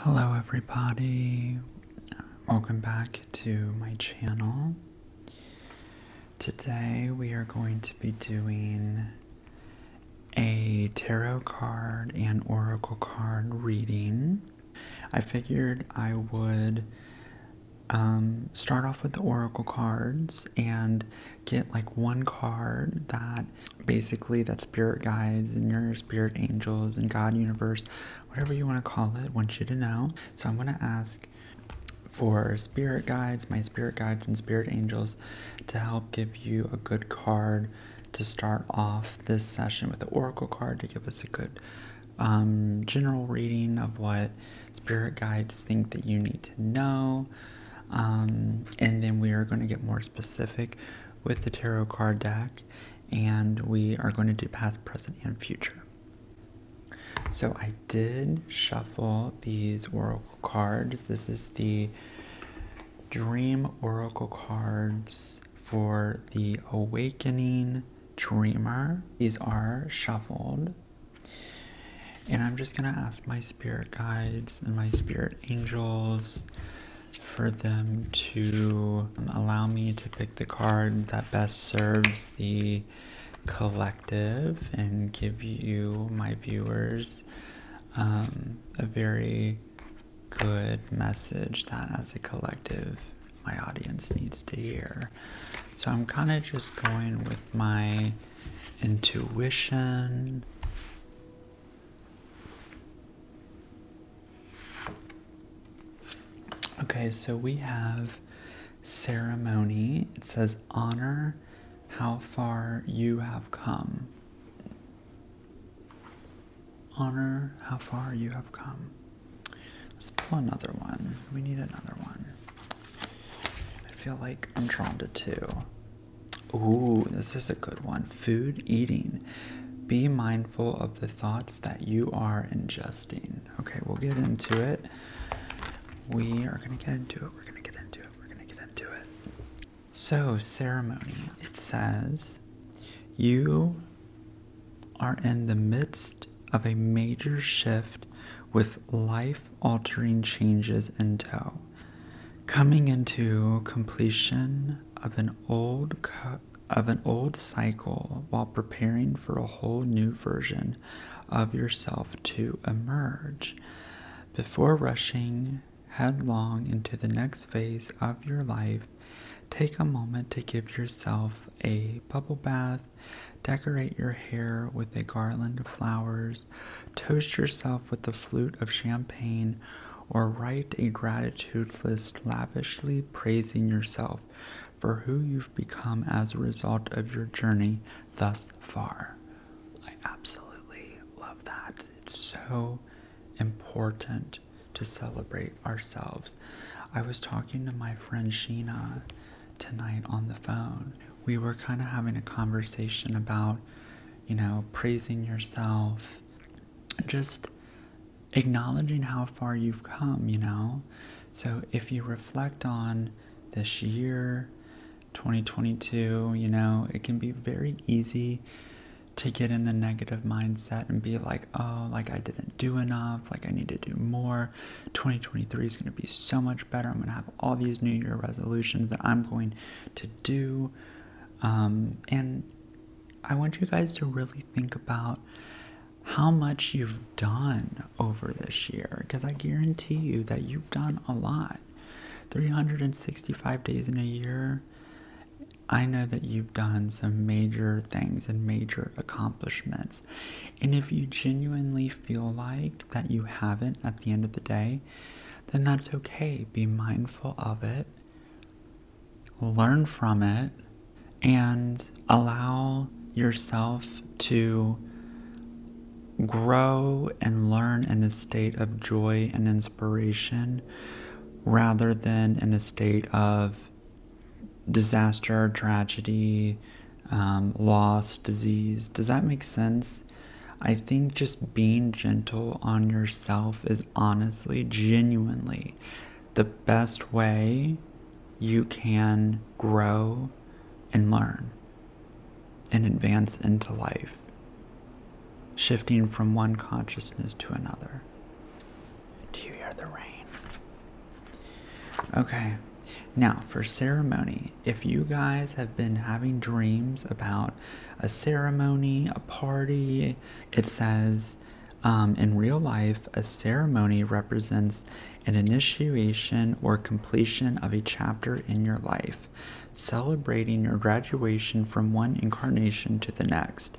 Hello everybody, welcome back to my channel. Today we are going to be doing a tarot card and oracle card reading. I figured I would start off with the oracle cards and get like one card that basically that spirit guides and your spirit angels and God universe, whatever you want to call it, wants you to know. So I'm going to ask for spirit guides, my spirit guides and spirit angels to help give you a good card to start off this session with the oracle card to give us a good general reading of what spirit guides think that you need to know. And then we are going to get more specific with the tarot card deck, and we are going to do past, present, and future. So I did shuffle these oracle cards. This is the Dream Oracle cards for the Awakening Dreamer. These are shuffled. And I'm just going to ask my spirit guides and my spirit angels for them to allow me to pick the card that best serves the collective and give you, my viewers, a very good message that as a collective my audience needs to hear. So I'm kind of just going with my intuition. Okay, so we have ceremony. It says honor how far you have come. Honor how far you have come. Let's pull another one. We need another one. I feel like I'm drawn to two. Ooh, this is a good one. Food eating. Be mindful of the thoughts that you are ingesting. Okay, we'll get into it. We are going to get into it. We're going to get into it. We're going to get into it. So, ceremony. It says, you are in the midst of a major shift with life-altering changes in tow. Coming into completion of an old cycle while preparing for a whole new version of yourself to emerge. Before rushing headlong into the next phase of your life, take a moment to give yourself a bubble bath, decorate your hair with a garland of flowers, toast yourself with a flute of champagne, or write a gratitude list lavishly praising yourself for who you've become as a result of your journey thus far. I absolutely love that. It's so important to celebrate ourselves. I was talking to my friend Sheena tonight on the phone. We were kind of having a conversation about, praising yourself, just acknowledging how far you've come, So if you reflect on this year, 2022, it can be very easy to get in the negative mindset and be like, oh, like I didn't do enough, like I need to do more. 2023 is going to be so much better. I'm going to have all these New Year resolutions that I'm going to do. And I want you guys to really think about how much you've done over this year, because I guarantee you that you've done a lot. 365 days in a year. I know that you've done some major things and major accomplishments. And if you genuinely feel like that you haven't at the end of the day, then that's okay. Be mindful of it, learn from it, and allow yourself to grow and learn in a state of joy and inspiration rather than in a state of disaster, tragedy, loss, disease. Does that make sense? I think just being gentle on yourself is honestly, genuinely the best way you can grow and learn and advance into life, shifting from one consciousness to another. Do Do you hear the rain? Okay. Now, for ceremony, if you guys have been having dreams about a ceremony, a party, it says in real life, a ceremony represents an initiation or completion of a chapter in your life, celebrating your graduation from one incarnation to the next.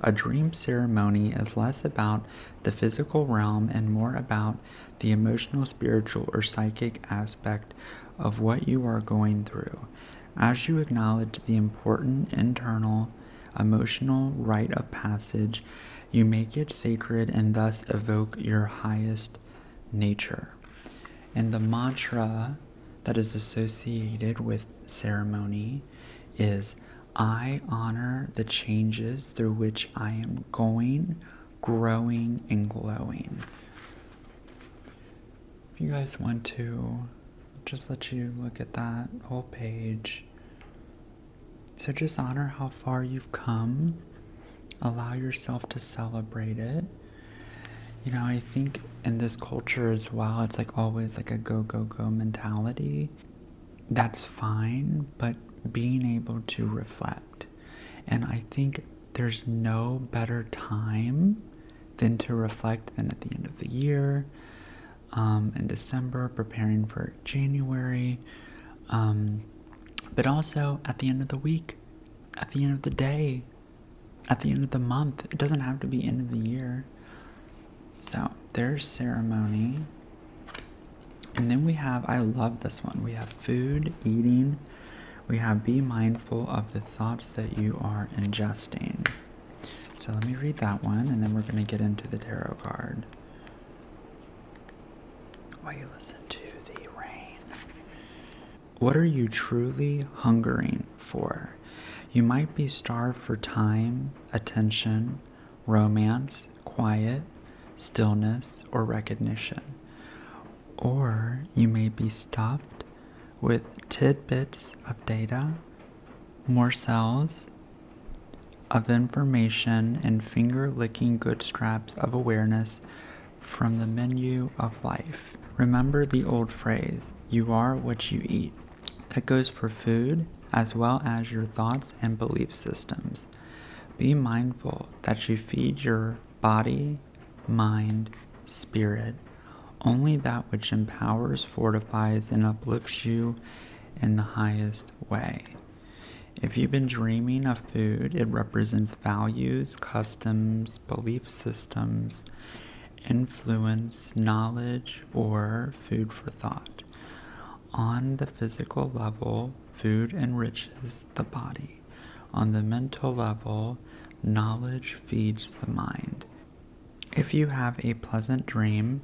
A dream ceremony is less about the physical realm and more about the emotional, spiritual, or psychic aspect of what you are going through. As you acknowledge the important internal, emotional rite of passage, you make it sacred and thus evoke your highest nature. And the mantra that is associated with ceremony is, I honor the changes through which I am going, growing, and glowing. If you guys want to, just let you look at that whole page. So just honor how far you've come. Allow yourself to celebrate it. You know, I think in this culture as well, it's like always like a go, go, go mentality. That's fine, but being able to reflect. And I think there's no better time than to reflect than at the end of the year, in December, preparing for January, but also at the end of the week, at the end of the day, at the end of the month. It doesn't have to be end of the year. So there's ceremony. And then we have, I love this one, we have food, eating. We have be mindful of the thoughts that you are ingesting. So let me read that one, and then we're going to get into the tarot card while you listen to the rain. What are you truly hungering for? You might be starved for time, attention, romance, quiet, stillness, or recognition. Or you may be stuffed with tidbits of data, morsels of information, and finger-licking good scraps of awareness from the menu of life. Remember the old phrase, you are what you eat. That goes for food as well as your thoughts and belief systems. Be mindful that you feed your body, mind, spirit, only that which empowers, fortifies, and uplifts you in the highest way. If you've been dreaming of food, it represents values, customs, belief systems, influence, knowledge, or food for thought. On the physical level, food enriches the body. On the mental level, knowledge feeds the mind. If you have a pleasant dream,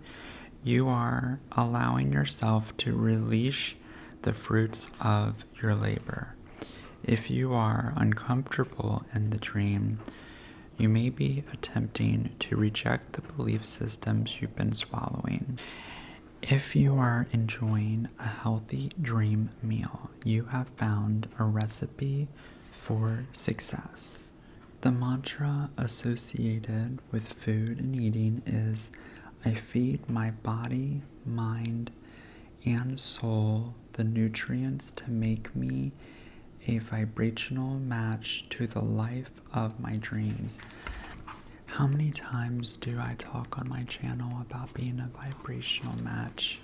you are allowing yourself to release the fruits of your labor. If you are uncomfortable in the dream, you may be attempting to reject the belief systems you've been swallowing. If you are enjoying a healthy dream meal, you have found a recipe for success. The mantra associated with food and eating is, I feed my body, mind, and soul the nutrients to make me a vibrational match to the life of my dreams. How many times do I talk on my channel about being a vibrational match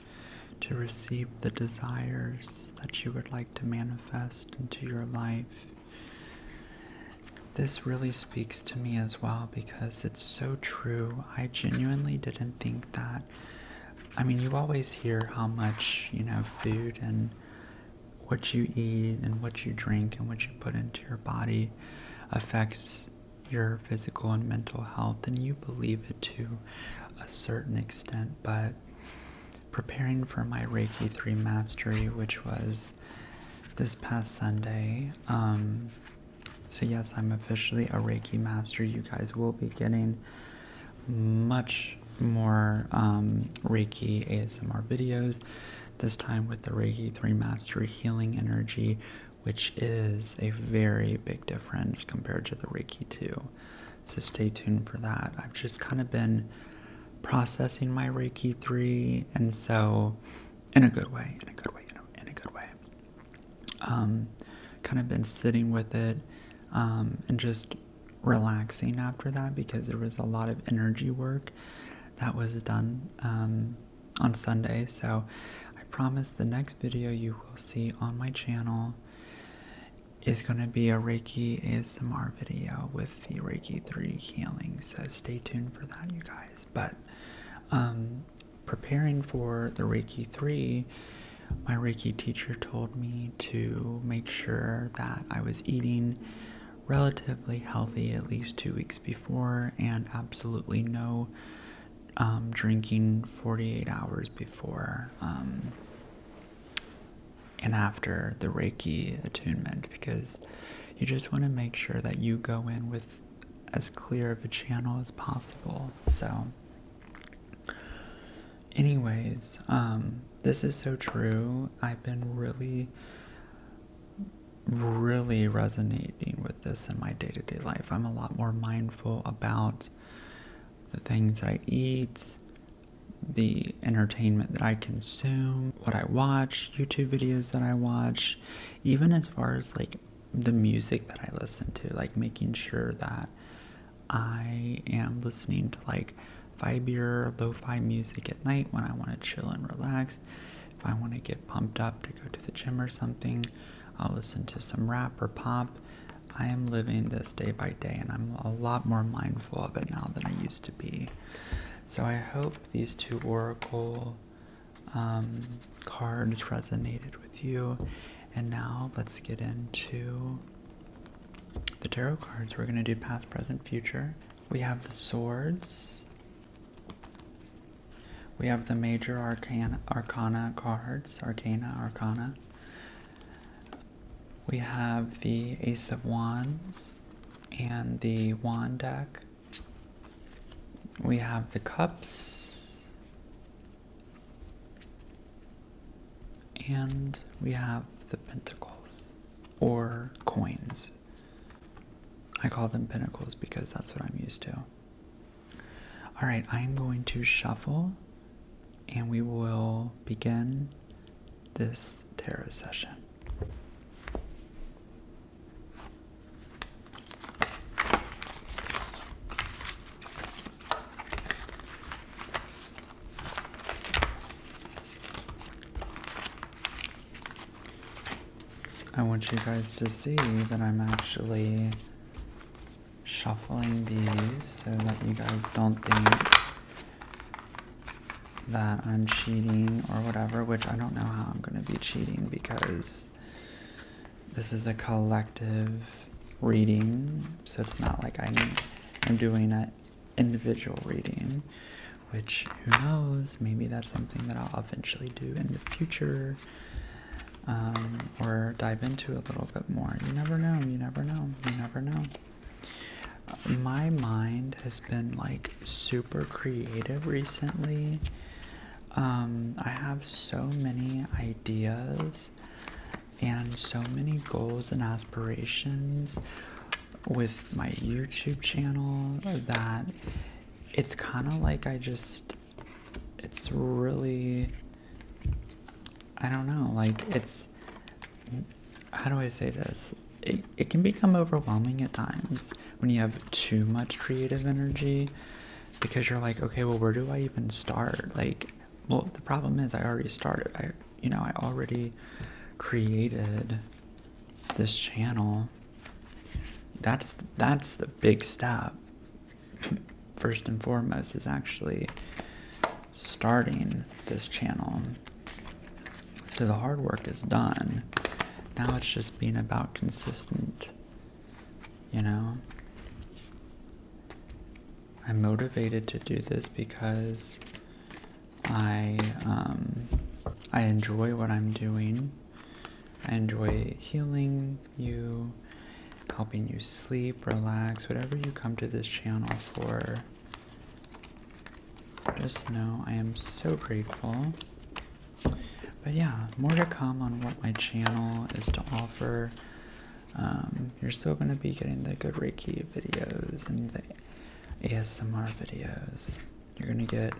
to receive the desires that you would like to manifest into your life? This really speaks to me as well because it's so true. I genuinely didn't think that. I mean, you always hear how much, food and what you eat and what you drink and what you put into your body affects your physical and mental health, and you believe it to a certain extent. But preparing for my Reiki 3 Mastery, which was this past Sunday, so yes, I'm officially a Reiki Master. You guys will be getting much more Reiki ASMR videos, this time with the Reiki 3 Mastery Healing Energy, which is a very big difference compared to the Reiki 2. So stay tuned for that. I've just kind of been processing my Reiki 3, and so in a good way, in a good way. Kind of been sitting with it and just relaxing after that, because there was a lot of energy work that was done on Sunday. So I promise the next video you will see on my channel is going to be a Reiki ASMR video with the Reiki 3 healing. So stay tuned for that, you guys. But preparing for the Reiki 3, my Reiki teacher told me to make sure that I was eating relatively healthy at least 2 weeks before, and absolutely no drinking 48 hours before and after the Reiki attunement, because you just want to make sure that you go in with as clear of a channel as possible. So anyways, this is so true. I've been really resonating with this in my day-to-day life. I'm a lot more mindful about the things that I eat, the entertainment that I consume, what I watch, YouTube videos that I watch, even as far as like the music that I listen to, like making sure that I am listening to like vibier, lo-fi music at night when I want to chill and relax. If I want to get pumped up to go to the gym or something, I'll listen to some rap or pop. I am living this day by day, and I'm a lot more mindful of it now than I used to be. So I hope these 2 oracle cards resonated with you. And now let's get into the tarot cards. We're going to do past, present, future. We have the swords. We have the major arcana cards, arcana. We have the Ace of Wands and the Wand deck. We have the Cups. And we have the Pentacles, or coins. I call them Pentacles because that's what I'm used to. Alright, I'm going to shuffle, and we will begin this tarot session. I want you guys to see that I'm actually shuffling these so that you guys don't think that I'm cheating or whatever, which I don't know how I'm going to be cheating, because this is a collective reading, so it's not like I'm doing an individual reading, which, who knows, maybe that's something that I'll eventually do in the future. Or dive into a little bit more. You never know, you never know, you never know. My mind has been like super creative recently. I have so many ideas and so many goals and aspirations with my YouTube channel that it's kind of like it's really, I don't know, like it's, how do I say this? It can become overwhelming at times when you have too much creative energy, because you're like, okay, well, where do I even start? Like, well, the problem is I already started. I already created this channel. That's the big step. First and foremost is actually starting this channel. So the hard work is done. Now it's just being about consistent, you know? I'm motivated to do this because I enjoy what I'm doing. I enjoy healing you, helping you sleep, relax, whatever you come to this channel for. Just know I am so grateful. But yeah, more to come on what my channel is to offer. You're still going to be getting the good Reiki videos and the ASMR videos. You're gonna get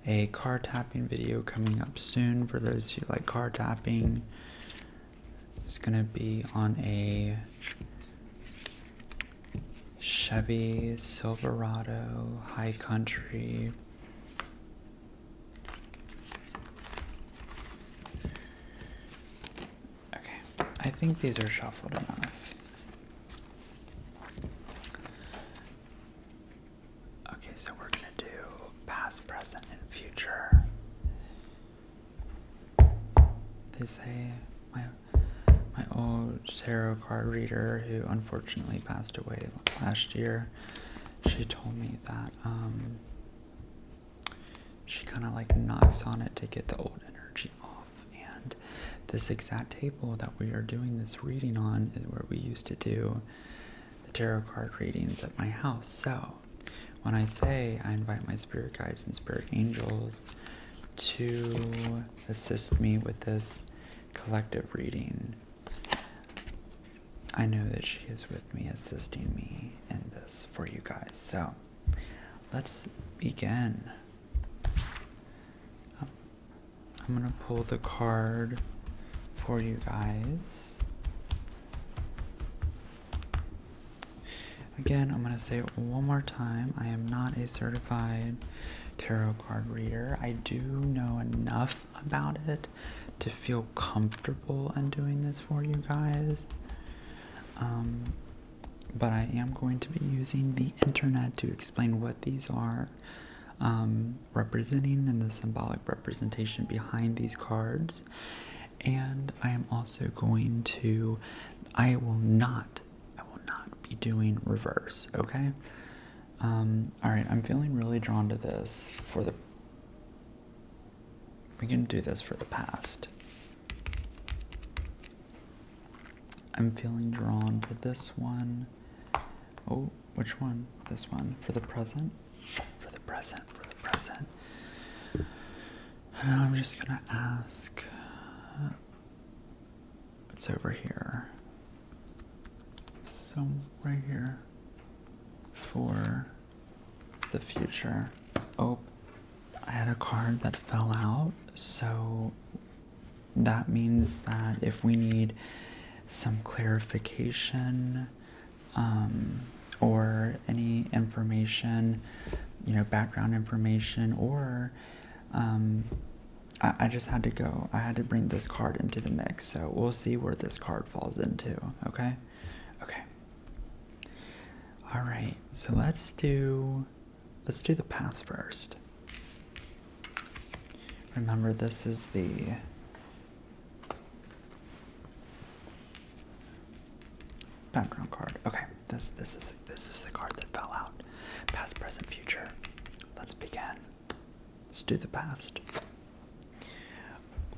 a card tapping video coming up soon for those who like card tapping. It's gonna be on a Chevy Silverado High Country. Okay, I think these are shuffled enough. Okay, so we're gonna do past, present, and future. They say my old tarot card reader, who unfortunately passed away last year, she told me that she kind of like knocks on it to get the old energy off. And this exact table that we are doing this reading on is where we used to do the tarot card readings at my house. So when I say I invite my spirit guides and spirit angels to assist me with this collective reading, I know that she is with me, assisting me in this for you guys. So let's begin. I'm gonna pull the card for you guys. Again, I'm gonna say it one more time. I am not a certified tarot card reader. I do know enough about it to feel comfortable in doing this for you guys. But I am going to be using the internet to explain what these are representing and the symbolic representation behind these cards. And I am also going to, I will not be doing reverse, okay? Alright, I'm feeling really drawn to this for the, we can do this for the past. I'm feeling drawn to this one. Oh, which one? This one. For the present? For the present, for the present. And I'm just gonna ask, it's over here. So, right here. For the future. Oh, I had a card that fell out, so that means that if we need some clarification or any information, you know, background information, or I just had to go. I had to bring this card into the mix, so we'll see where this card falls into, okay? Okay. All right, so let's do the past first. Remember, this is the background card. Okay, this is the card that fell out. Past, present, future. Let's begin. Let's do the past.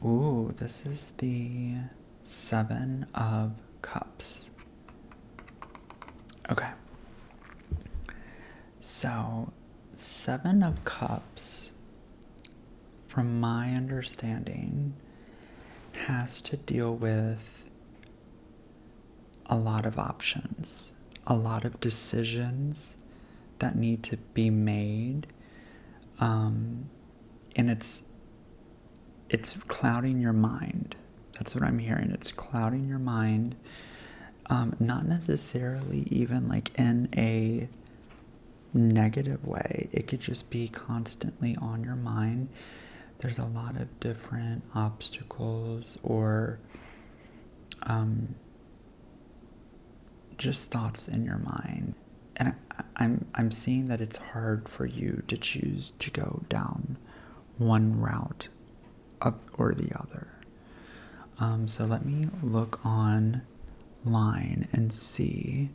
Ooh, this is the 7 of Cups. Okay. So, 7 of Cups, from my understanding, has to deal with a lot of options, a lot of decisions that need to be made, and it's clouding your mind. That's what I'm hearing. It's clouding your mind, not necessarily even like in a negative way. It could just be constantly on your mind. There's a lot of different obstacles or just thoughts in your mind, and I'm seeing that it's hard for you to choose to go down one route or the other. So let me look online and see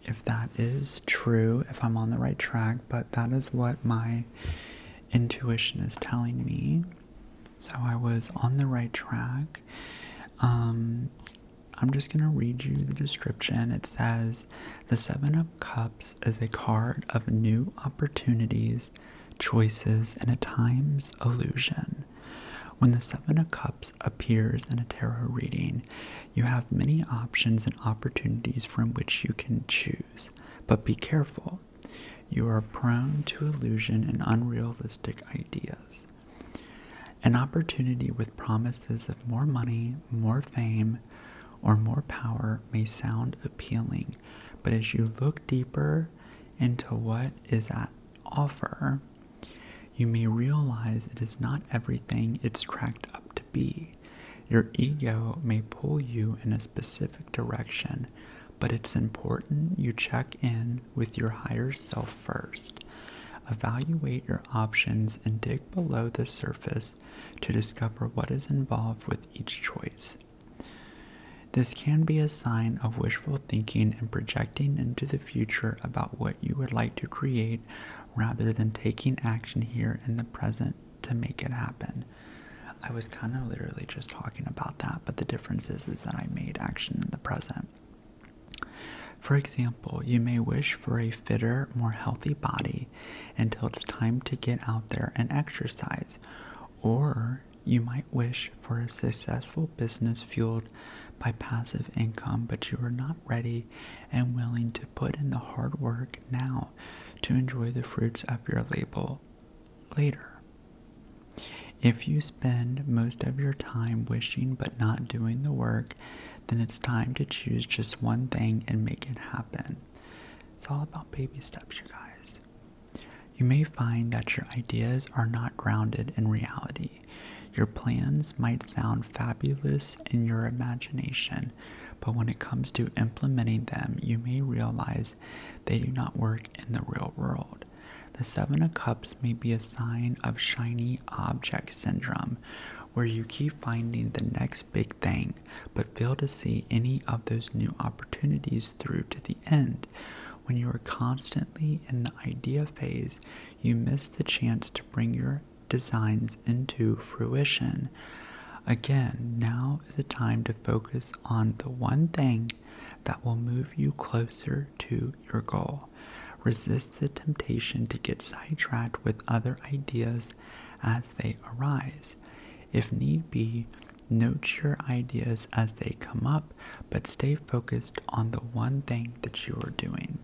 if that is true, if I'm on the right track, but that is what my intuition is telling me. So I was on the right track. I'm just going to read you the description. It says, the 7 of Cups is a card of new opportunities, choices, and at times illusion. When the 7 of Cups appears in a tarot reading, you have many options and opportunities from which you can choose. But be careful. You are prone to illusion and unrealistic ideas. An opportunity with promises of more money, more fame, or more power may sound appealing, but as you look deeper into what is at offer, you may realize it is not everything it's cracked up to be. Your ego may pull you in a specific direction, but it's important you check in with your higher self first. Evaluate your options and dig below the surface to discover what is involved with each choice. This can be a sign of wishful thinking and projecting into the future about what you would like to create rather than taking action here in the present to make it happen. I was kind of literally just talking about that, but the difference is that I made action in the present. For example, you may wish for a fitter, more healthy body until it's time to get out there and exercise. Or you might wish for a successful business fueled by passive income, but you are not ready and willing to put in the hard work now to enjoy the fruits of your labor later. If you spend most of your time wishing but not doing the work, then it's time to choose just one thing and make it happen. It's all about baby steps, you guys. You may find that your ideas are not grounded in reality. Your plans might sound fabulous in your imagination, but when it comes to implementing them, you may realize they do not work in the real world. The Seven of Cups may be a sign of shiny object syndrome, where you keep finding the next big thing, but fail to see any of those new opportunities through to the end. When you are constantly in the idea phase, you miss the chance to bring your designs into fruition. Again, now is the time to focus on the one thing that will move you closer to your goal. Resist the temptation to get sidetracked with other ideas as they arise. If need be, note your ideas as they come up, but stay focused on the one thing that you are doing.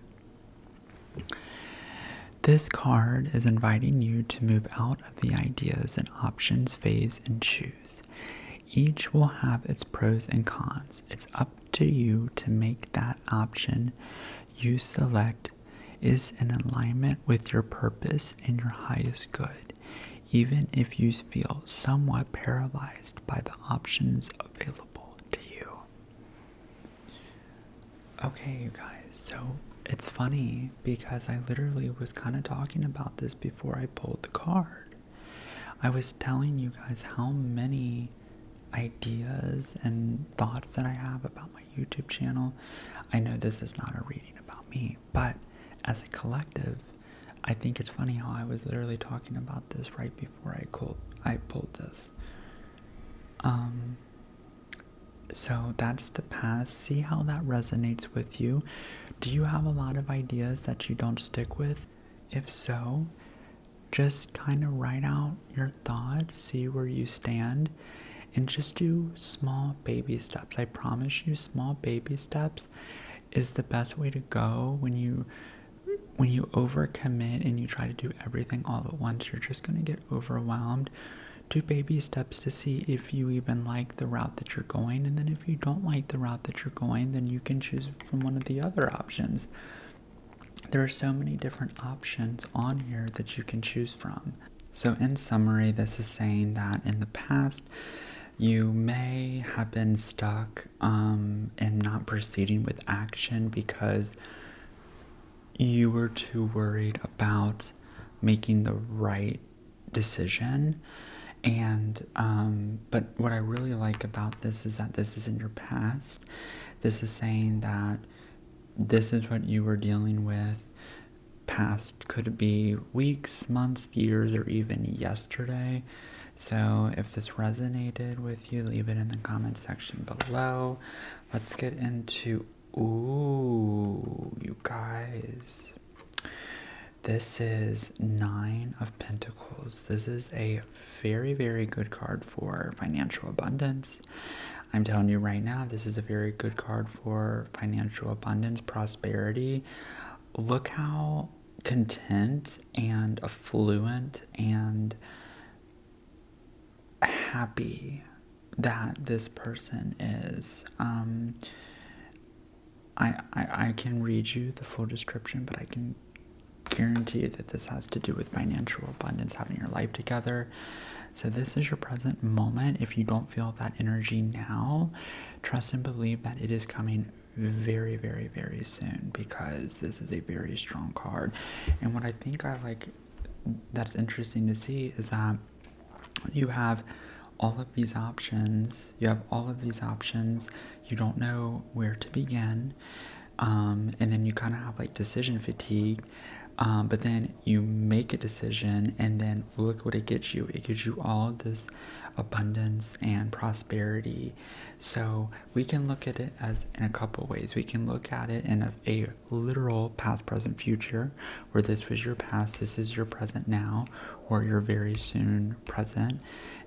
This card is inviting you to move out of the ideas and options phase and choose. Each will have its pros and cons. It's up to you to make that option you select is in alignment with your purpose and your highest good, even if you feel somewhat paralyzed by the options available to you. Okay, you guys, so it's funny because I literally was kind of talking about this before I pulled the card. I was telling you guys how many ideas and thoughts that I have about my YouTube channel. I know this is not a reading about me, but as a collective, I think it's funny how I was literally talking about this right before I pulled this. So that's the past. See how that resonates with you. Do you have a lot of ideas that you don't stick with? If so, just kind of write out your thoughts, see where you stand, and just do small baby steps. I promise you, small baby steps is the best way to go. When you overcommit and you try to do everything all at once, you're just going to get overwhelmed. Do baby steps to see if you even like the route that you're going, and then if you don't like the route that you're going, then you can choose from one of the other options. There are so many different options on here that you can choose from. So in summary, this is saying that in the past, you may have been stuck and not proceeding with action because you were too worried about making the right decision. And but what I really like about this is that this is in your past. This is saying that this is what you were dealing with. Past could be weeks, months, years, or even yesterday. So if this resonated with you, leave it in the comment section below. Let's get into, ooh, you guys. This is Nine of Pentacles. This is a very, very good card for financial abundance. I'm telling you right now, this is a very good card for financial abundance, prosperity. Look how content and affluent and happy that this person is. I can read you the full description, but I can guarantee you that this has to do with financial abundance, having your life together. So this is your present moment. If you don't feel that energy now, trust and believe that it is coming very, very, very soon, because this is a very strong card. And what I think that's interesting to see is that you have all of these options. You don't know where to begin. And then you kind of have like decision fatigue. But then you make a decision, and then look what it gets you. It gives you all of this abundance and prosperity. So we can look at it as in a couple ways. We can look at it in a literal past, present, future, where this was your past, this is your present now, or your very soon present,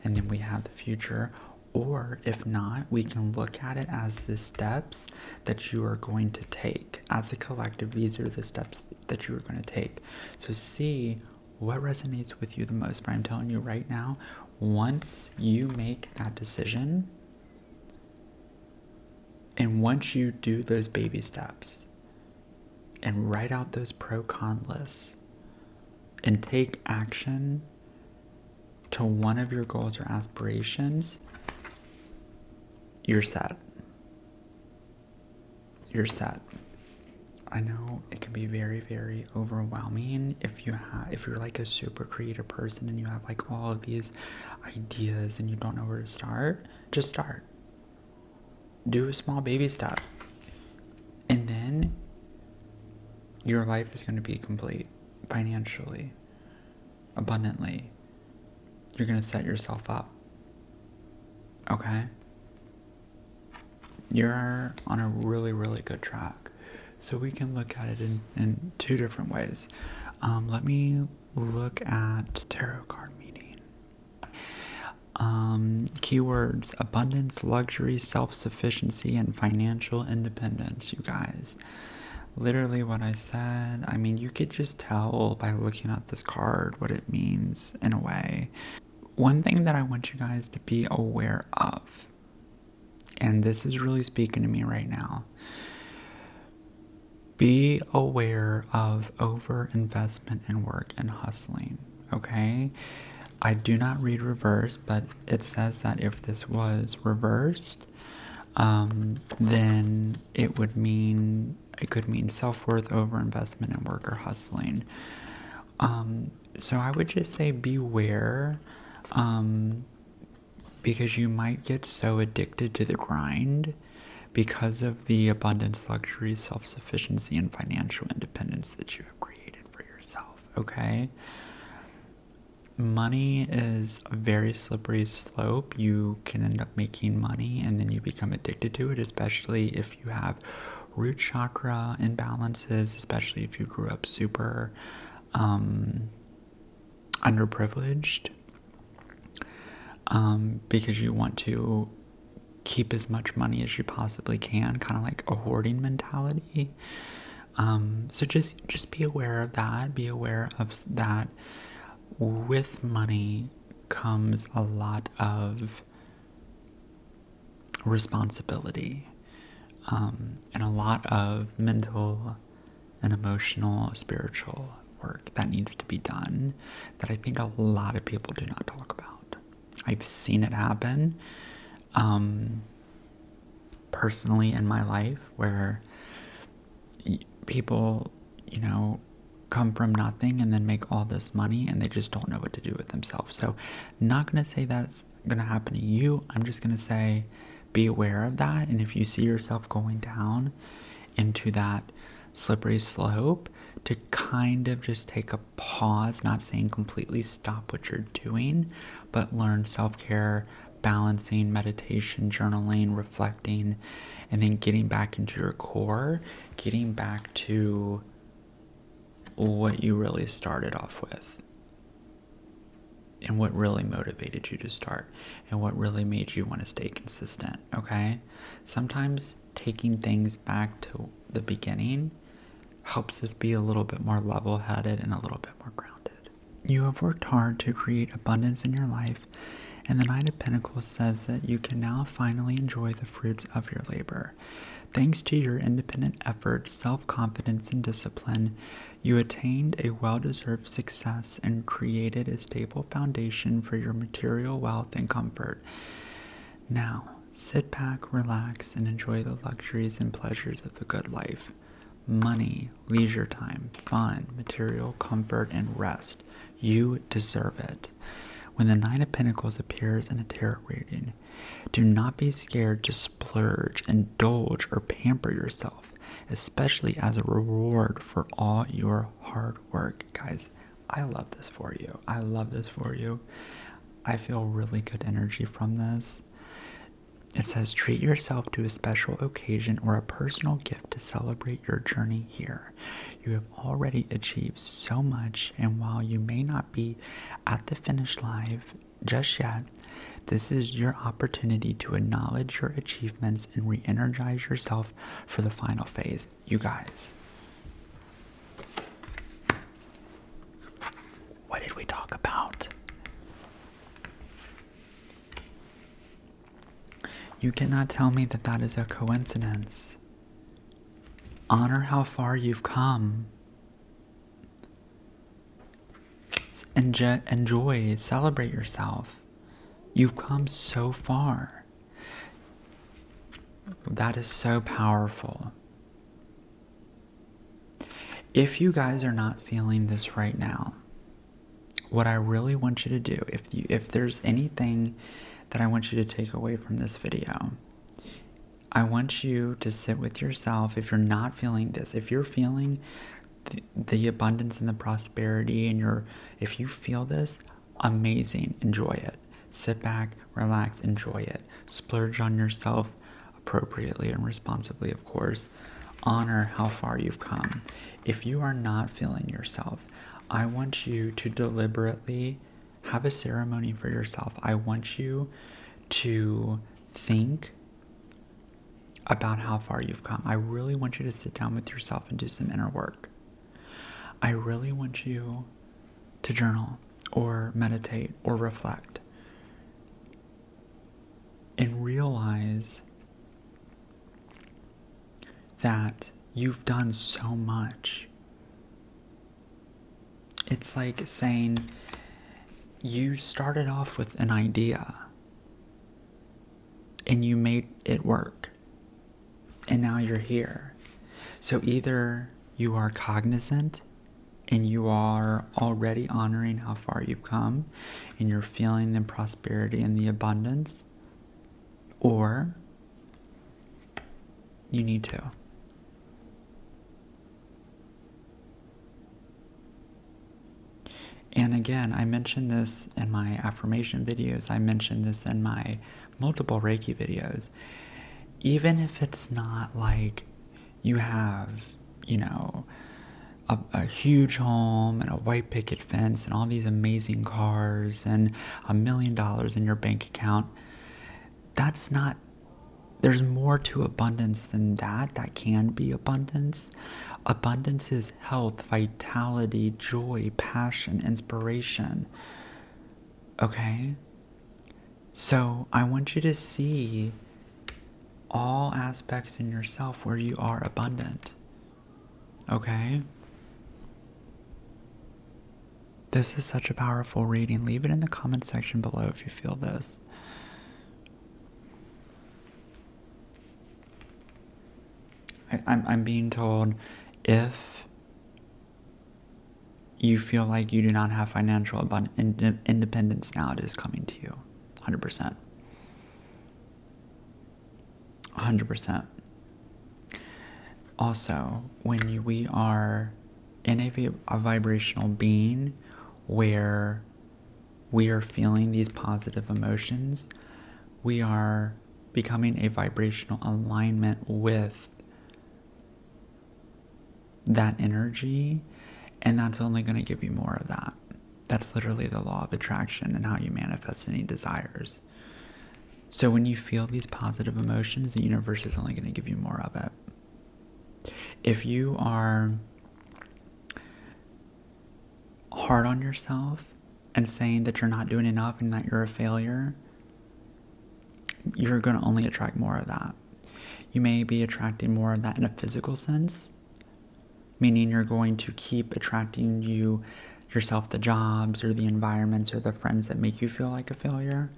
and then we have the future. Or if not, we can look at it as the steps that you are going to take. As a collective, these are the steps that you are going to take. So see what resonates with you the most. But I'm telling you right now, once you make that decision, and once you do those baby steps, and write out those pro-con lists, and take action to one of your goals or aspirations, you're set. You're set. I know it can be very, very overwhelming if you're like a super creative person and you have like all of these ideas and you don't know where to start. Just start. Do a small baby step. And then your life is going to be complete financially, abundantly. You're going to set yourself up. Okay? You're on a really, really good track. So we can look at it in two different ways. Let me look at tarot card meaning. Keywords: abundance, luxury, self-sufficiency, and financial independence, you guys. Literally what I said. I mean, you could just tell by looking at this card what it means in a way. One thing that I want you guys to be aware of, and this is really speaking to me right now, be aware of over-investment in work and hustling, okay? I do not read reverse, but it says that if this was reversed, then it could mean self-worth, over-investment in work or hustling. So I would just say beware, because you might get so addicted to the grind because of the abundance, luxury, self-sufficiency, and financial independence that you have created for yourself, okay? Money is a very slippery slope. You can end up making money and then you become addicted to it, especially if you have root chakra imbalances, especially if you grew up super underprivileged, because you want to keep as much money as you possibly can, kind of like a hoarding mentality. So just be aware of that. Be aware of that. With money comes a lot of responsibility, and a lot of mental and emotional, spiritual work that needs to be done that I think a lot of people do not talk about. I've seen it happen personally in my life, where people, come from nothing and then make all this money and they just don't know what to do with themselves. So not going to say that's going to happen to you. I'm just going to say be aware of that. And if you see yourself going down into that slippery slope, to kind of just take a pause, not saying completely stop what you're doing, but learn self-care, balancing, meditation, journaling, reflecting, and then getting back into your core, getting back to what you really started off with, and what really motivated you to start, and what really made you want to stay consistent, okay? Sometimes taking things back to the beginning helps us be a little bit more level-headed and a little bit more grounded. You have worked hard to create abundance in your life, and the Knight of Pentacles says that you can now finally enjoy the fruits of your labor. Thanks to your independent efforts, self-confidence, and discipline, you attained a well-deserved success and created a stable foundation for your material wealth and comfort. Now, sit back, relax, and enjoy the luxuries and pleasures of the good life. Money, leisure time, fun, material comfort, and rest. You deserve it. When the Nine of Pentacles appears in a tarot reading, do not be scared to splurge, indulge, or pamper yourself, especially as a reward for all your hard work. Guys, I love this for you. I love this for you. I feel really good energy from this. It says, treat yourself to a special occasion or a personal gift to celebrate your journey here. You have already achieved so much, and while you may not be at the finish line just yet, this is your opportunity to acknowledge your achievements and re-energize yourself for the final phase. You guys, what did we talk about? You cannot tell me that that is a coincidence. Honor how far you've come. Enjoy, celebrate yourself. You've come so far. That is so powerful. If you guys are not feeling this right now, what I really want you to do, if there's anything that I want you to take away from this video, I want you to sit with yourself. If you're not feeling this, if you're feeling the abundance and the prosperity, and if you feel this, amazing, enjoy it. Sit back, relax, enjoy it. Splurge on yourself appropriately and responsibly, of course. Honor how far you've come. If you are not feeling yourself, I want you to deliberately have a ceremony for yourself. I want you to think about how far you've come. I really want you to sit down with yourself and do some inner work. I really want you to journal or meditate or reflect and realize that you've done so much. It's like saying, you started off with an idea and you made it work, and now you're here. So either you are cognizant and you are already honoring how far you've come and you're feeling the prosperity and the abundance, or you need to. And again, I mentioned this in my affirmation videos. I mentioned this in my multiple Reiki videos. Even if it's not like you have, you know, a huge home and a white picket fence and all these amazing cars and $1 million in your bank account, that's not, there's more to abundance than that. That can be abundance. Abundance is health, vitality, joy, passion, inspiration. Okay? So I want you to see all aspects in yourself where you are abundant. Okay? This is such a powerful reading. Leave it in the comment section below if you feel this. I'm being told, if you feel like you do not have financial independence now, it is coming to you. 100%. 100%. Also, when we are in a vibrational being where we are feeling these positive emotions, we are becoming a vibrational alignment with that energy, and that's only going to give you more of that. That's literally the law of attraction and how you manifest any desires. So when you feel these positive emotions, the universe is only going to give you more of it. If you are hard on yourself and saying that you're not doing enough and that you're a failure, you're going to only attract more of that. You may be attracting more of that in a physical sense, meaning you're going to keep attracting yourself the jobs or the environments or the friends that make you feel like a failure,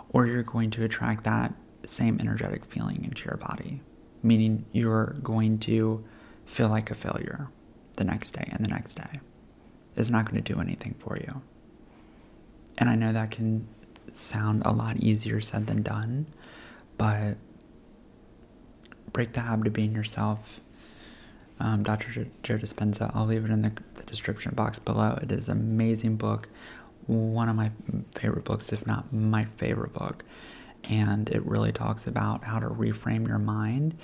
or you're going to attract that same energetic feeling into your body, meaning you're going to feel like a failure the next day and the next day. It's not going to do anything for you. And I know that can sound a lot easier said than done, but break the habit of being yourself. Dr. Joe Dispenza, I'll leave it in the description box below. It is an amazing book, one of my favorite books, if not my favorite book. And it really talks about how to reframe your mind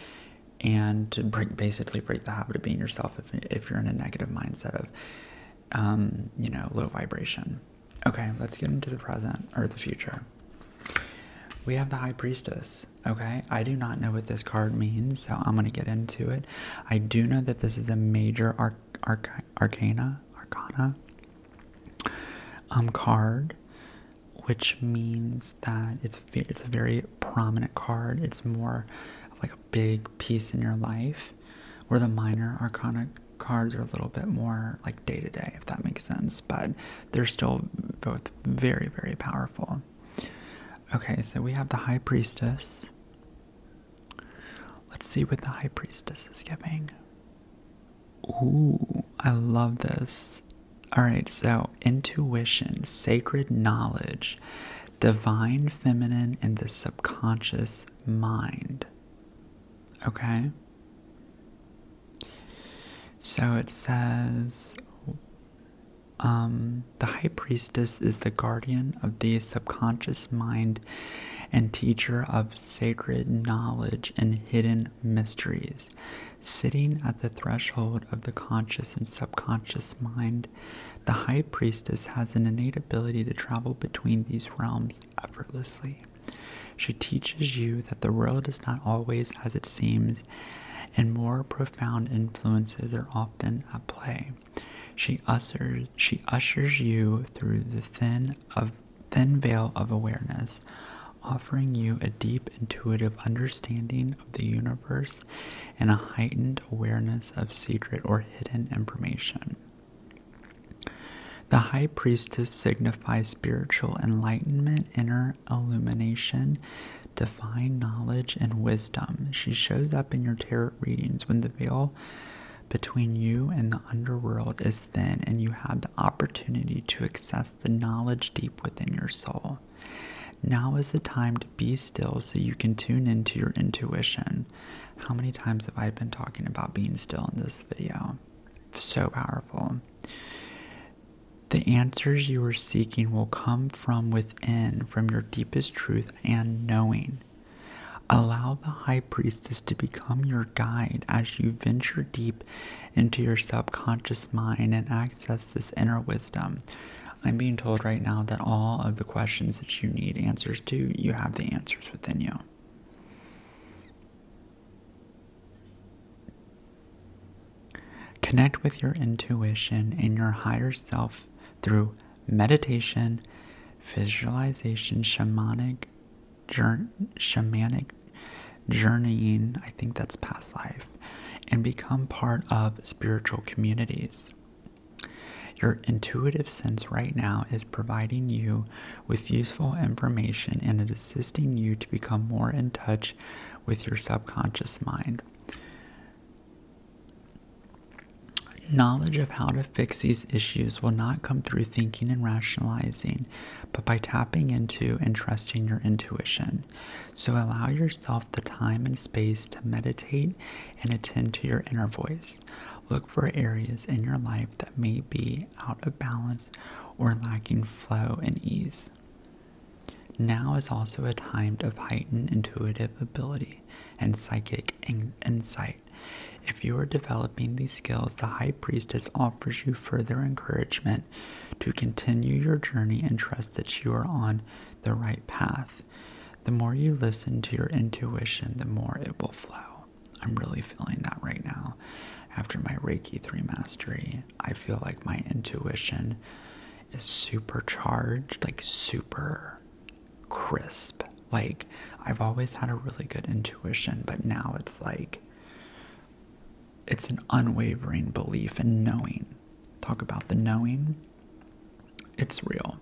and to basically break the habit of being yourself if you're in a negative mindset of, low vibration. Okay, let's get into the present, or the future. We have the High Priestess, okay? I do not know what this card means, so I'm going to get into it. I do know that this is a major arcana card, which means that it's a very prominent card. It's more of like a big piece in your life, where the minor arcana cards are a little bit more like day-to-day, if that makes sense, but they're still both very, very powerful. Okay, so we have the High Priestess. Let's see what the High Priestess is giving. Ooh, I love this. Alright, so intuition, sacred knowledge, divine feminine, and the subconscious mind. Okay? So it says, the High Priestess is the guardian of the subconscious mind and teacher of sacred knowledge and hidden mysteries. Sitting at the threshold of the conscious and subconscious mind, the High Priestess has an innate ability to travel between these realms effortlessly. She teaches you that the world is not always as it seems, and more profound influences are often at play. She ushers you through the thin veil of awareness, offering you a deep intuitive understanding of the universe and a heightened awareness of secret or hidden information. The High Priestess signifies spiritual enlightenment, inner illumination, divine knowledge, and wisdom. She shows up in your tarot readings when the veil between you and the underworld is thin and you have the opportunity to access the knowledge deep within your soul. Now is the time to be still so you can tune into your intuition. How many times have I been talking about being still in this video? So powerful. The answers you are seeking will come from within, from your deepest truth and knowing. Allow the High Priestess to become your guide as you venture deep into your subconscious mind and access this inner wisdom. I'm being told right now that all of the questions that you need answers to, you have the answers within you. Connect with your intuition and your higher self through meditation, visualization, shamanic journeying, I think that's past life, and become part of spiritual communities. Your intuitive sense right now is providing you with useful information and it is assisting you to become more in touch with your subconscious mind. Knowledge of how to fix these issues will not come through thinking and rationalizing, but by tapping into and trusting your intuition. So allow yourself the time and space to meditate and attend to your inner voice. Look for areas in your life that may be out of balance or lacking flow and ease. Now is also a time of heightened intuitive ability and psychic insight. If you are developing these skills, the High Priestess offers you further encouragement to continue your journey and trust that you are on the right path. The more you listen to your intuition, the more it will flow. I'm really feeling that right now. after my Reiki 3 mastery, I feel like my intuition is supercharged, like super crisp. Like, I've always had a really good intuition, but now it's like, it's an unwavering belief in knowing. Talk about the knowing. It's real.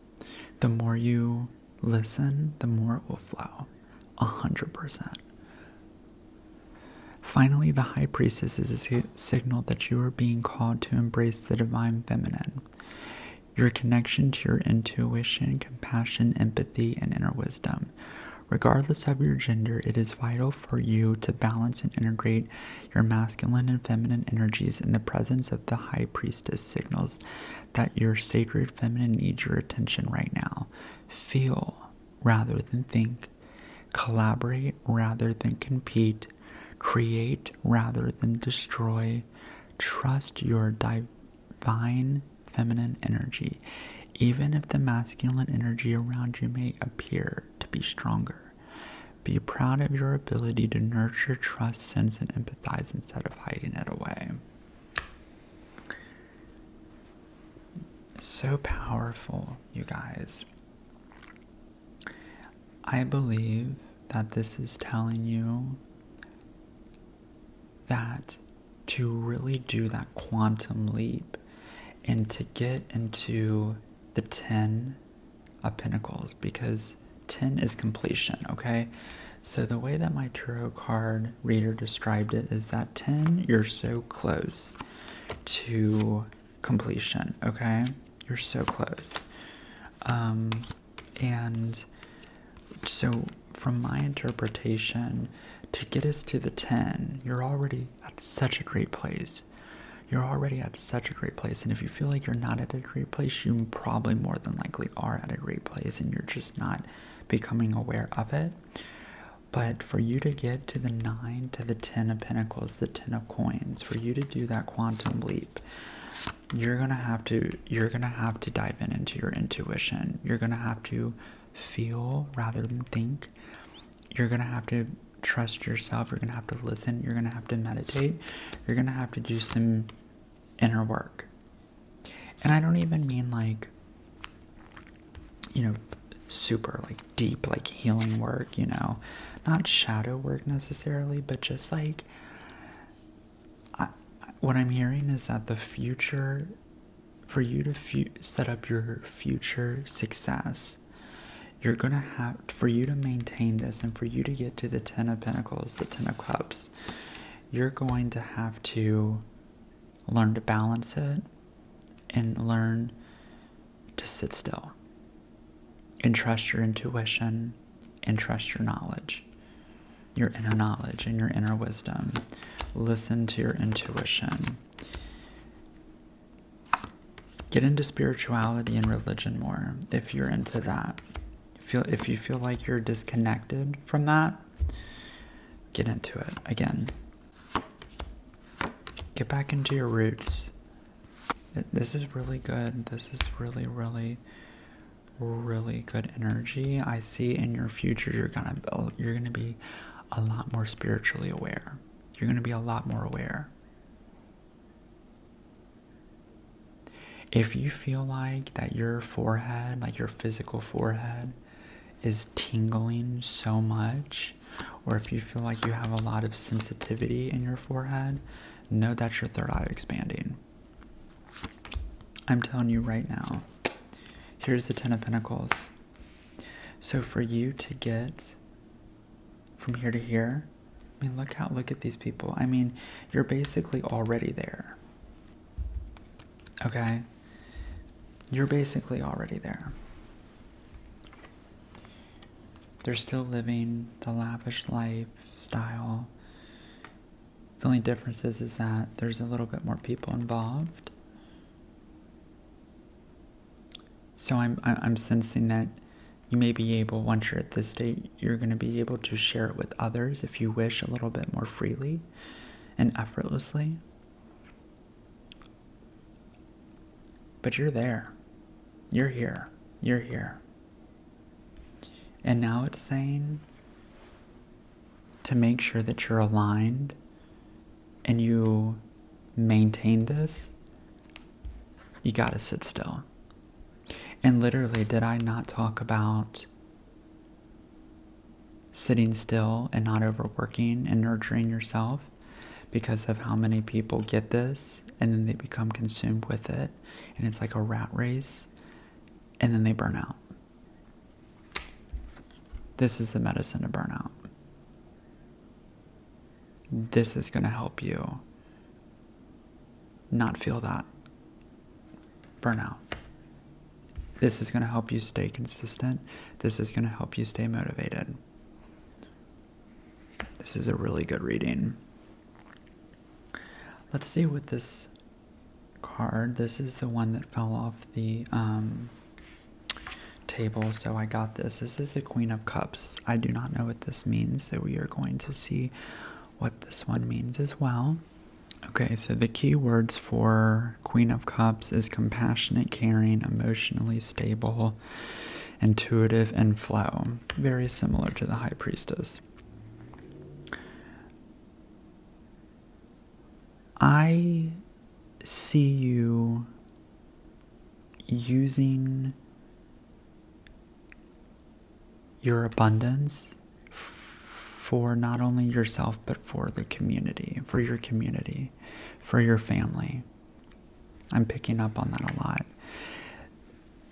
The more you listen, the more it will flow. 100%. Finally, the High Priestess is a signal that you are being called to embrace the divine feminine. Your connection to your intuition, compassion, empathy, and inner wisdom. Regardless of your gender, it is vital for you to balance and integrate your masculine and feminine energies in the presence of the High Priestess signals that your sacred feminine needs your attention right now. Feel rather than think. Collaborate rather than compete. Create rather than destroy. Trust your divine feminine energy, even if the masculine energy around you may appear to be stronger. Be proud of your ability to nurture, trust, sense, and empathize instead of hiding it away. So powerful, you guys. I believe that this is telling you that to really do that quantum leap and to get into the 10 of Pentacles, because 10 is completion, okay? So the way that my tarot card reader described it is that 10, you're so close to completion, okay? You're so close. And so from my interpretation, to get us to the 10, you're already at such a great place. You're already at such a great place. And if you feel like you're not at a great place, you probably more than likely are at a great place and you're just not becoming aware of it. But for you to get to the 9, to the 10 of Pentacles, the 10 of Coins, for you to do that quantum leap, you're gonna have to dive into your intuition. You're gonna have to feel rather than think. You're gonna have to trust yourself. You're gonna have to listen. You're gonna have to meditate. You're gonna have to do some inner work. And I don't even mean like, you know, super like deep like healing work, you know, not shadow work necessarily, but just like what I'm hearing is that the future, for you to set up your future success, you're gonna have, for you to maintain this and for you to get to the 10 of Pentacles, the 10 of Cups, you're going to have to learn to balance it and learn to sit still and trust your intuition and trust your knowledge, your inner knowledge and your inner wisdom. Listen to your intuition. Get into spirituality and religion more if you're into that. If you feel like you're disconnected from that, get into it again. Get back into your roots. This is really good. This is really, really, really good energy. I see in your future you're gonna be a lot more spiritually aware. You're gonna be a lot more aware. If you feel like that your forehead, like your physical forehead, is tingling so much, or if you feel like you have a lot of sensitivity in your forehead, know that's your third eye expanding. I'm telling you right now. Here's the 10 of Pentacles. So for you to get from here to here, I mean, look at these people. I mean, you're basically already there. Okay? You're basically already there. They're still living the lavish lifestyle. The only difference is that there's a little bit more people involved. So I'm sensing that you may be able, once you're at this state, you're going to be able to share it with others if you wish a little bit more freely and effortlessly. But you're there. You're here. You're here. And now it's saying to make sure that you're aligned and you maintain this, you gotta sit still. And literally, did I not talk about sitting still and not overworking and nurturing yourself because of how many people get this and then they become consumed with it and it's like a rat race and then they burn out? This is the medicine to burnout. This is going to help you not feel that burnout. This is going to help you stay consistent. This is going to help you stay motivated. This is a really good reading. Let's see what this card, this is the one that fell off the table, so I got this. This is the Queen of Cups. I do not know what this means, so we are going to see what this one means as well. Okay, so the key words for Queen of Cups is compassionate, caring, emotionally stable, intuitive, and flow. Very similar to the High Priestess. I see you using your abundance for not only yourself, but for the community, for your community, for your family. I'm picking up on that a lot.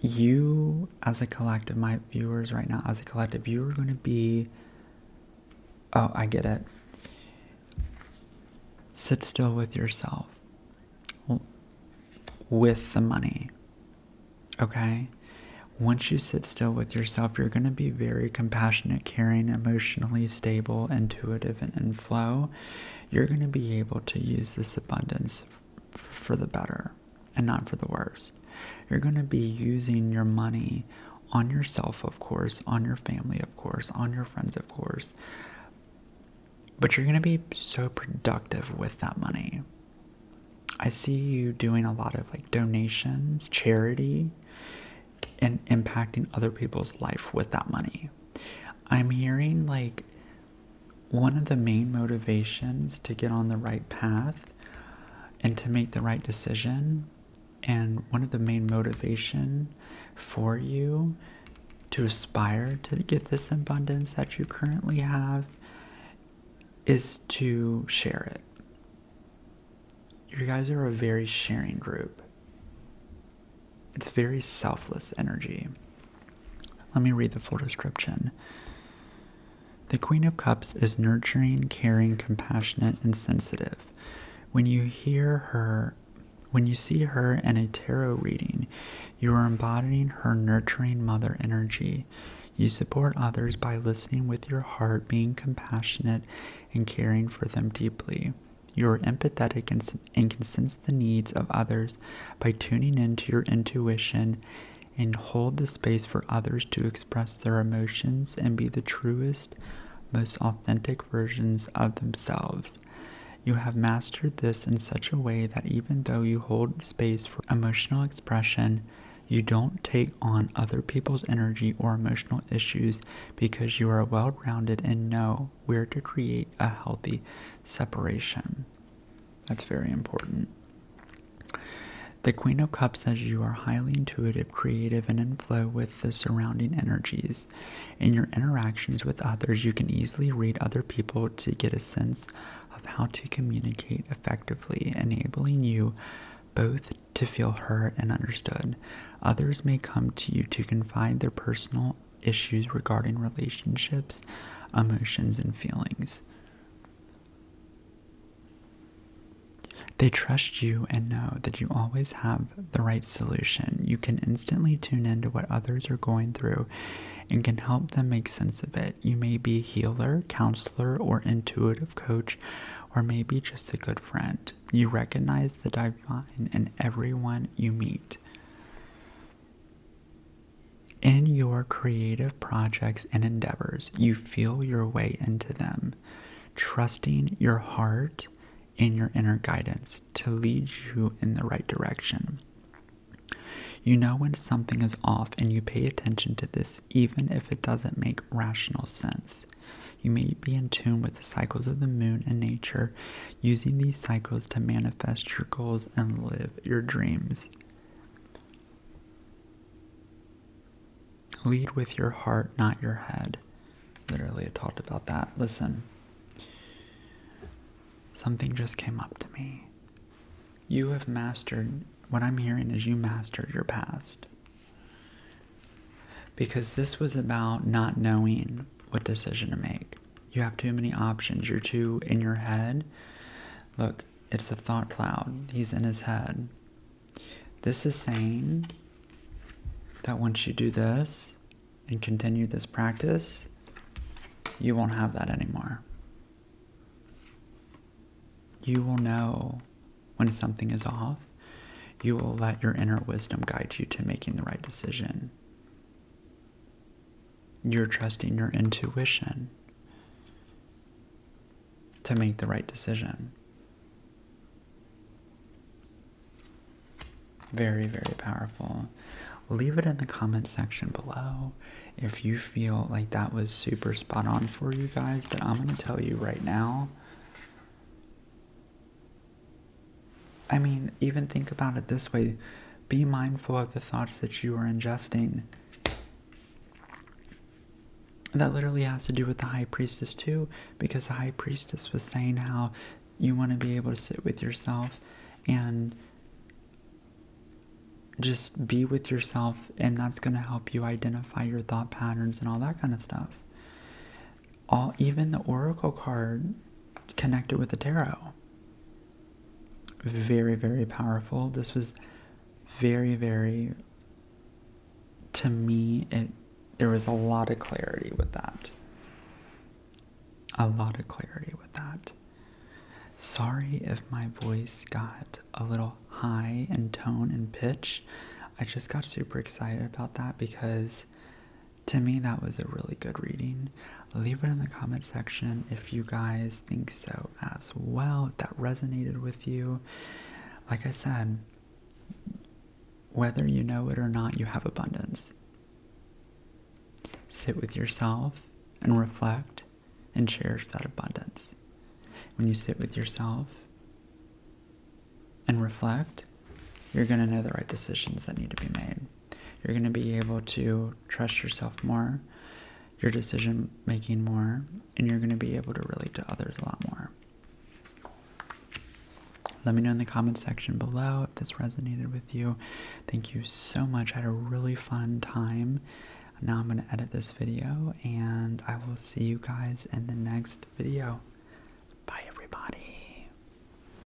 You, as a collective, my viewers right now, as a collective, you are going to be, oh, I get it. Sit still with yourself, with the money, okay? Once you sit still with yourself, you're going to be very compassionate, caring, emotionally stable, intuitive, and in flow. You're going to be able to use this abundance for the better and not for the worst. You're going to be using your money on yourself, of course, on your family, of course, on your friends, of course. But you're going to be so productive with that money. I see you doing a lot of like donations, charity, and impacting other people's life with that money. I'm hearing like one of the main motivations to get on the right path and to make the right decision, and one of the main motivation for you to aspire to get this abundance that you currently have is to share it. You guys are a very sharing group. It's very selfless energy. Let me read the full description. The Queen of Cups is nurturing, caring, compassionate, and sensitive. When you see her in a tarot reading, you are embodying her nurturing mother energy. You support others by listening with your heart, being compassionate, and caring for them deeply. You are empathetic and can sense the needs of others by tuning into your intuition and hold the space for others to express their emotions and be the truest, most authentic versions of themselves. You have mastered this in such a way that even though you hold space for emotional expression, you don't take on other people's energy or emotional issues because you are well-rounded and know where to create a healthy separation. That's very important. The Queen of Cups says you are highly intuitive, creative, and in flow with the surrounding energies. In your interactions with others, you can easily read other people to get a sense of how to communicate effectively, enabling you both to feel heard and understood. Others may come to you to confide their personal issues regarding relationships, emotions, and feelings. They trust you and know that you always have the right solution. You can instantly tune into what others are going through and can help them make sense of it. You may be a healer, counselor, or intuitive coach, or maybe just a good friend. You recognize the divine in everyone you meet. In your creative projects and endeavors, you feel your way into them, trusting your heart and your inner guidance to lead you in the right direction. You know when something is off and you pay attention to this even if it doesn't make rational sense. You may be in tune with the cycles of the moon and nature, using these cycles to manifest your goals and live your dreams. Lead with your heart, not your head. Literally, it talked about that. Listen, something just came up to me. You have mastered, what I'm hearing is you mastered your past. Because this was about not knowing what decision to make. You have too many options. You're too in your head. Look, it's the thought cloud. He's in his head. This is saying that once you do this and continue this practice, you won't have that anymore. You will know when something is off. You will let your inner wisdom guide you to making the right decision. You're trusting your intuition to make the right decision. Very, very powerful. Leave it in the comment section below if you feel like that was super spot on for you guys. But I'm going to tell you right now, I mean, even think about it this way. Be mindful of the thoughts that you are ingesting. That literally has to do with the high priestess too, because the high priestess was saying how you want to be able to sit with yourself and just be with yourself, and that's going to help you identify your thought patterns and all that kind of stuff. Even the oracle card connected with the tarot. Very, very powerful. This was very, very, to me, there was a lot of clarity with that. A lot of clarity with that. Sorry if my voice got a little high in tone and pitch. I just got super excited about that because to me that was a really good reading. Leave it in the comment section if you guys think so as well, if that resonated with you. Like I said, whether you know it or not, you have abundance. Sit with yourself and reflect and cherish that abundance. When you sit with yourself and reflect, you're going to know the right decisions that need to be made. You're going to be able to trust yourself more, your decision making more, and you're going to be able to relate to others a lot more. Let me know in the comment section below if this resonated with you. Thank you so much. I had a really fun time. Now I'm going to edit this video, and I will see you guys in the next video.